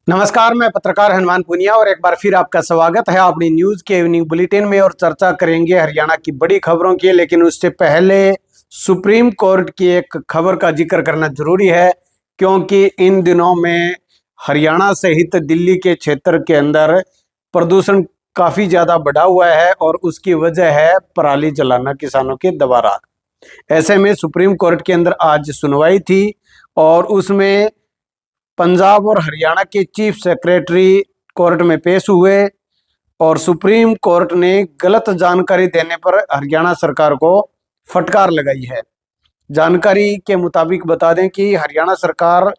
नमस्कार, मैं पत्रकार हनुमान पुनिया और एक बार फिर आपका स्वागत है अपनी न्यूज के इवनिंग बुलेटिन में। और चर्चा करेंगे हरियाणा की बड़ी खबरों की, लेकिन उससे पहले सुप्रीम कोर्ट की एक खबर का जिक्र करना जरूरी है, क्योंकि इन दिनों में हरियाणा सहित दिल्ली के क्षेत्र के अंदर प्रदूषण काफी ज्यादा बढ़ा हुआ है और उसकी वजह है पराली जलाना किसानों के द्वारा। ऐसे में सुप्रीम कोर्ट के अंदर आज सुनवाई थी और उसमें पंजाब और हरियाणा के चीफ सेक्रेटरी कोर्ट में पेश हुए और सुप्रीम कोर्ट ने गलत जानकारी देने पर हरियाणा सरकार को फटकार लगाई है। जानकारी के मुताबिक बता दें कि हरियाणा सरकार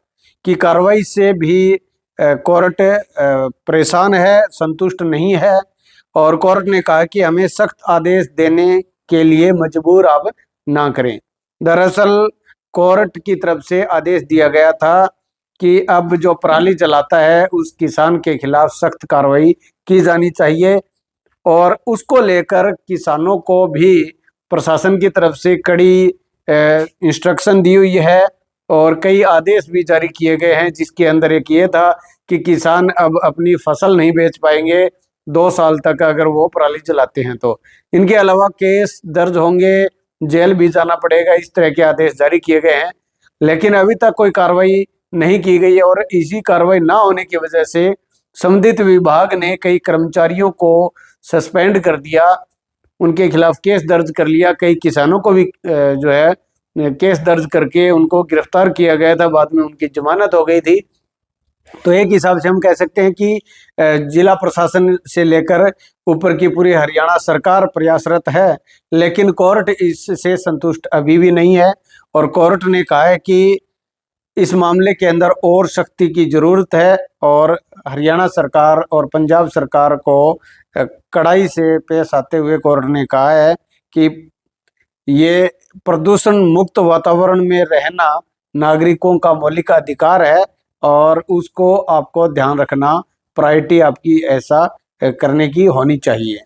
की कार्रवाई से भी कोर्ट परेशान है, संतुष्ट नहीं है और कोर्ट ने कहा कि हमें सख्त आदेश देने के लिए मजबूर अब ना करें। दरअसल कोर्ट की तरफ से आदेश दिया गया था कि अब जो पराली जलाता है उस किसान के खिलाफ सख्त कार्रवाई की जानी चाहिए और उसको लेकर किसानों को भी प्रशासन की तरफ से कड़ी इंस्ट्रक्शन दी हुई है और कई आदेश भी जारी किए गए हैं, जिसके अंदर एक ये था कि किसान अब अपनी फसल नहीं बेच पाएंगे 2 साल तक अगर वो पराली जलाते हैं तो। इनके अलावा केस दर्ज होंगे, जेल भी जाना पड़ेगा, इस तरह के आदेश जारी किए गए हैं, लेकिन अभी तक कोई कार्रवाई नहीं की गई है। और इसी कार्रवाई ना होने की वजह से संबंधित विभाग ने कई कर्मचारियों को सस्पेंड कर दिया, उनके खिलाफ केस दर्ज कर लिया। कई किसानों को भी जो है केस दर्ज करके उनको गिरफ्तार किया गया था, बाद में उनकी जमानत हो गई थी। तो एक हिसाब से हम कह सकते हैं कि जिला प्रशासन से लेकर ऊपर की पूरी हरियाणा सरकार प्रयासरत है, लेकिन कोर्ट इससे संतुष्ट अभी भी नहीं है और कोर्ट ने कहा है कि इस मामले के अंदर और सख्ती की जरूरत है और हरियाणा सरकार और पंजाब सरकार को कड़ाई से पेश आते हुए कोर्ट ने कहा है कि ये प्रदूषण मुक्त वातावरण में रहना नागरिकों का मौलिक अधिकार है और उसको आपको ध्यान रखना, प्रायोरिटी आपकी ऐसा करने की होनी चाहिए।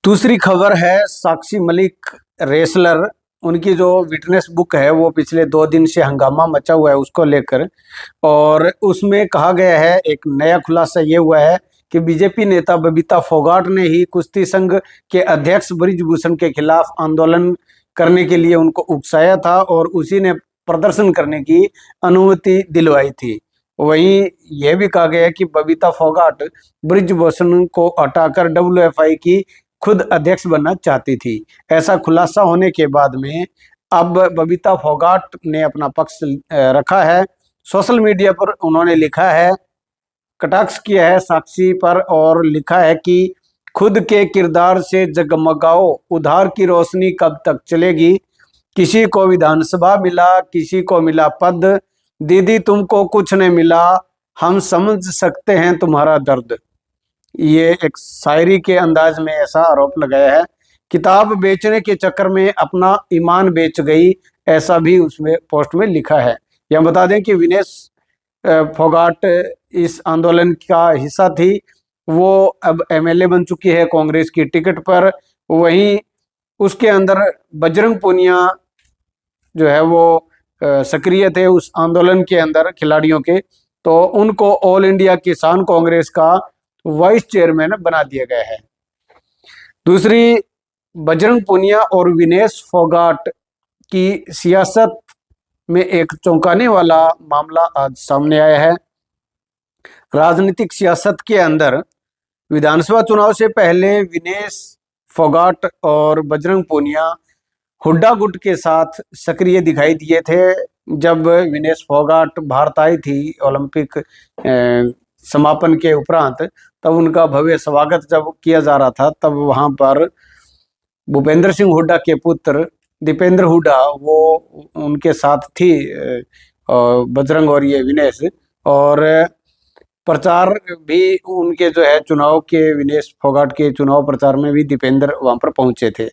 दूसरी खबर है साक्षी मलिक रेसलर, उनकी जो विटनेस बुक है वो पिछले 2 दिन से हंगामा मचा हुआ है उसको लेकर, और उसमें कहा गया है, एक नया खुलासा ये हुआ है कि बीजेपी नेता बबीता फोगाट ने ही कुश्ती संघ के अध्यक्ष बृजभूषण के खिलाफ आंदोलन करने के लिए उनको उकसाया था और उसी ने प्रदर्शन करने की अनुमति दिलवाई थी। वहीं यह भी कहा गया है कि बबीता फोगाट बृजभूषण को हटाकर WFI की खुद अध्यक्ष बनना चाहती थी। ऐसा खुलासा होने के बाद में अब बबीता फोगाट ने अपना पक्ष रखा है। सोशल मीडिया पर उन्होंने लिखा है, कटाक्ष किया है साक्षी पर और लिखा है कि खुद के किरदार से जगमगाओ, उधार की रोशनी कब तक चलेगी। किसी को विधानसभा मिला, किसी को मिला पद, दीदी तुमको कुछ नहीं मिला, हम समझ सकते हैं तुम्हारा दर्द। ये एक शायरी के अंदाज में ऐसा आरोप लगाया है। किताब बेचने के चक्कर में अपना ईमान बेच गई, ऐसा भी उसमें पोस्ट में लिखा है। यह बता दें कि विनेश फोगाट इस आंदोलन का हिस्सा थी, वो अब MLA बन चुकी है कांग्रेस की टिकट पर। वहीं उसके अंदर बजरंग पूनिया जो है वो सक्रिय थे उस आंदोलन के अंदर खिलाड़ियों के, तो उनको ऑल इंडिया किसान कांग्रेस का वाइस चेयरमैन बना दिया गया है। दूसरी, बजरंग पूनिया और विनेश फोगाट की सियासत में एक चौंकाने वाला मामला आज सामने आया है। राजनीतिक सियासत के अंदर विधानसभा चुनाव से पहले विनेश फोगाट और बजरंग पूनिया हुड्डा गुट के साथ सक्रिय दिखाई दिए थे। जब विनेश फोगाट भारत आई थी ओलंपिक समापन के उपरांत, तब उनका भव्य स्वागत जब किया जा रहा था, तब वहां पर भूपेंद्र सिंह हुड्डा के पुत्र दीपेंद्र हुड्डा वो उनके साथ थी, बजरंग और ये विनेश, और प्रचार भी उनके जो है चुनाव के, विनेश फोगाट के चुनाव प्रचार में भी दीपेंद्र वहां पर पहुंचे थे।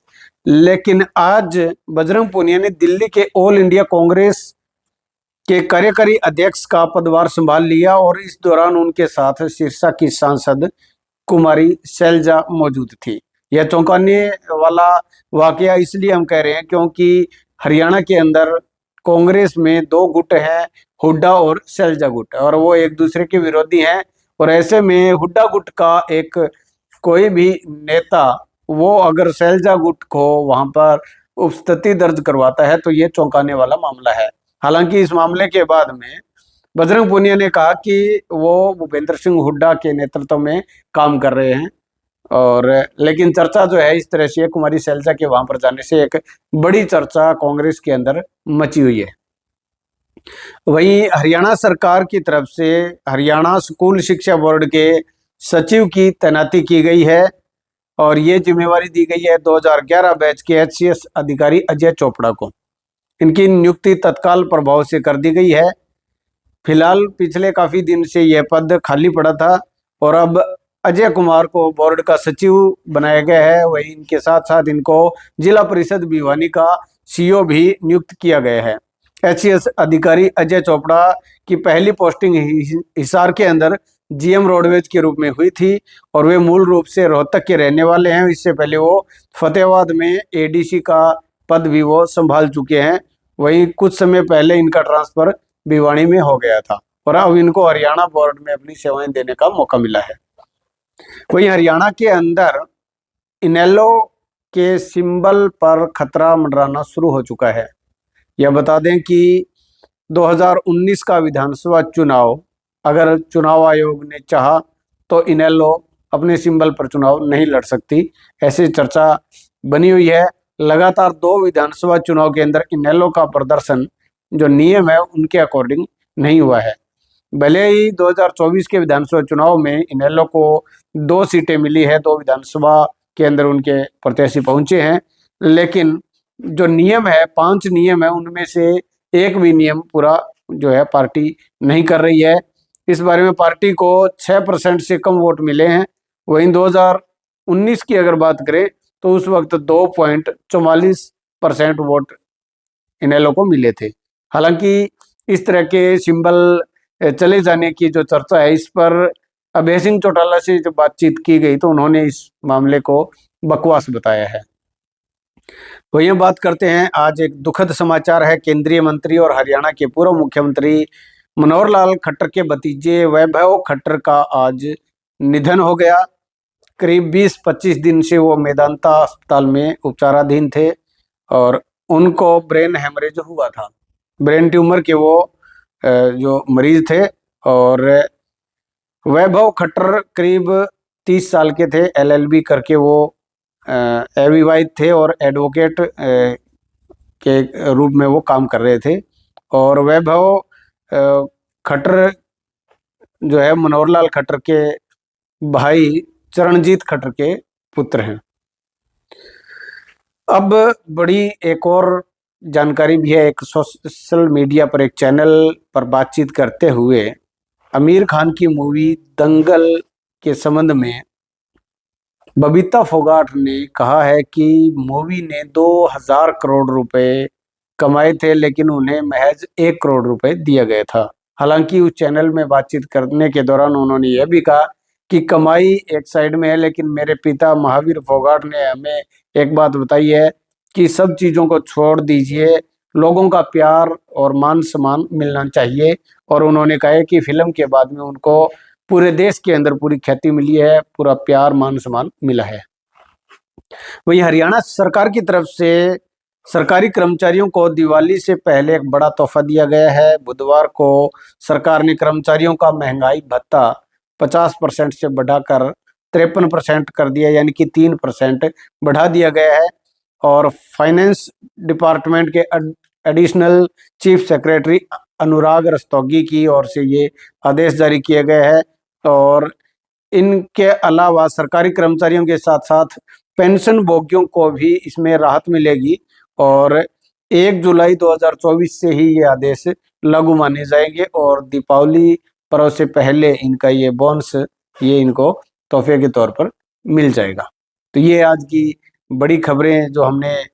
लेकिन आज बजरंग पूनिया ने दिल्ली के ऑल इंडिया कांग्रेस के कार्यकारी अध्यक्ष का पदभार संभाल लिया और इस दौरान उनके साथ सिरसा की सांसद कुमारी शैलजा मौजूद थी। यह चौंकाने वाला वाकया इसलिए हम कह रहे हैं क्योंकि हरियाणा के अंदर कांग्रेस में दो गुट हैं, हुड्डा और सैलजा गुट, और वो एक दूसरे के विरोधी हैं। और ऐसे में हुड्डा गुट का एक कोई भी नेता वो अगर सैलजा गुट को वहां पर उपस्थिति दर्ज करवाता है तो ये चौंकाने वाला मामला है। हालांकि इस मामले के बाद में बजरंग पूनिया ने कहा कि वो भूपेंद्र सिंह हुड्डा के नेतृत्व में काम कर रहे हैं, और लेकिन चर्चा जो है इस तरह से कुमारी सैलजा के वहां पर जाने से एक बड़ी चर्चा कांग्रेस के अंदर मची हुई है। वहीं हरियाणा सरकार की तरफ से हरियाणा स्कूल शिक्षा बोर्ड के सचिव की तैनाती की गई है, और ये जिम्मेवारी दी गई है 2011 बैच के HCS अधिकारी अजय चोपड़ा को। इनकी नियुक्ति तत्काल प्रभाव से कर दी गई है। फिलहाल पिछले काफी दिन से यह पद खाली पड़ा था, और अब अजय कुमार को बोर्ड का सचिव बनाया गया है। वहीं इनके साथ साथ इनको जिला परिषद भिवानी का CEO भी नियुक्त किया गया है। HCS अधिकारी अजय चोपड़ा की पहली पोस्टिंग हिसार के अंदर GM रोडवेज के रूप में हुई थी, और वे मूल रूप से रोहतक के रहने वाले हैं। इससे पहले वो फतेहाबाद में ADC का पद भी वो संभाल चुके हैं। वहीं कुछ समय पहले इनका ट्रांसफर भिवानी में हो गया था, और अब इनको हरियाणा बोर्ड में अपनी सेवाएं देने का मौका मिला है। वहीं हरियाणा के अंदर इनेलो के सिंबल पर खतरा मंडराना शुरू हो चुका है। यह बता दें कि 2019 का विधानसभा चुनाव अगर चुनाव आयोग ने चाहा तो इनेलो अपने सिंबल पर चुनाव नहीं लड़ सकती, ऐसी चर्चा बनी हुई है। लगातार 2 विधानसभा चुनाव के अंदर इनेलो का प्रदर्शन जो नियम है उनके अकॉर्डिंग नहीं हुआ है। भले ही 2024 के विधानसभा चुनाव में इनेलो को 2 सीटें मिली है, 2 विधानसभा के अंदर उनके प्रत्याशी पहुंचे हैं, लेकिन जो नियम है 5 नियम है उनमें से एक भी नियम पूरा जो है पार्टी नहीं कर रही है। इस बारे में पार्टी को 6% से कम वोट मिले हैं। वहीं 2019 की अगर बात करें तो उस वक्त 2.44% वोट इनेलो को मिले थे। हालांकि इस तरह के सिंबल चले जाने की जो चर्चा है इस पर अभय सिंह चौटाला से जब बातचीत की गई तो उन्होंने इस मामले को बकवास बताया है। वहीं बात करते हैं, आज एक दुखद समाचार है। केंद्रीय मंत्री और हरियाणा के पूर्व मुख्यमंत्री मनोहर लाल खट्टर के भतीजे वैभव खट्टर का आज निधन हो गया। करीब 20-25 दिन से वो मेदांता अस्पताल में उपचाराधीन थे, और उनको ब्रेन हेमरेज हुआ था। ब्रेन ट्यूमर के वो जो मरीज थे, और वैभव खट्टर करीब 30 साल के थे। LLB करके वो अविवाहित थे और एडवोकेट के रूप में वो काम कर रहे थे। और वैभव खट्टर जो है मनोहर लाल खट्टर के भाई चरणजीत खट्टर के पुत्र हैं। अब बड़ी एक और जानकारी भी है। एक सोशल मीडिया पर एक चैनल पर बातचीत करते हुए आमिर खान की मूवी दंगल के संबंध में बबीता फोगाट ने कहा है कि मूवी ने 2000 करोड़ रुपए कमाए थे, लेकिन उन्हें महज 1 करोड़ रुपए दिया गया था। हालांकि उस चैनल में बातचीत करने के दौरान उन्होंने यह भी कहा कि कमाई एक साइड में है, लेकिन मेरे पिता महावीर फोगाट ने हमें एक बात बताई है कि सब चीज़ों को छोड़ दीजिए, लोगों का प्यार और मान सम्मान मिलना चाहिए। और उन्होंने कहा है कि फिल्म के बाद में उनको पूरे देश के अंदर पूरी ख्याति मिली है, पूरा प्यार मान सम्मान मिला है। वहीं हरियाणा सरकार की तरफ से सरकारी कर्मचारियों को दिवाली से पहले एक बड़ा तोहफा दिया गया है। बुधवार को सरकार ने कर्मचारियों का महंगाई भत्ता 50% से बढ़ाकर 53% कर दिया, यानी कि 3% बढ़ा दिया गया है। और फाइनेंस डिपार्टमेंट के एडिशनल चीफ सेक्रेटरी अनुराग रस्तोगी की ओर से ये आदेश जारी किए गए हैं। और इनके अलावा सरकारी कर्मचारियों के साथ साथ पेंशन भोगियों को भी इसमें राहत मिलेगी, और 1 जुलाई 2024 से ही ये आदेश लागू माने जाएंगे, और दीपावली पर्व से पहले इनका ये बोनस ये इनको तोहफे के तौर पर मिल जाएगा। तो ये आज की बड़ी खबरें जो हमने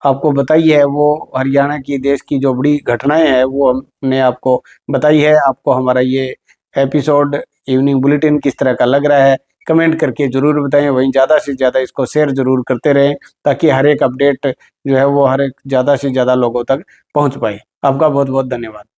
आपको बताई है वो हरियाणा की देश की जो बड़ी घटनाएं हैं वो हमने आपको बताई है। आपको हमारा ये एपिसोड इवनिंग बुलेटिन किस तरह का लग रहा है कमेंट करके जरूर बताएं। वहीं ज़्यादा से ज़्यादा इसको शेयर जरूर करते रहें ताकि हर एक अपडेट जो है वो हर एक ज़्यादा से ज़्यादा लोगों तक पहुंच पाए। आपका बहुत बहुत धन्यवाद।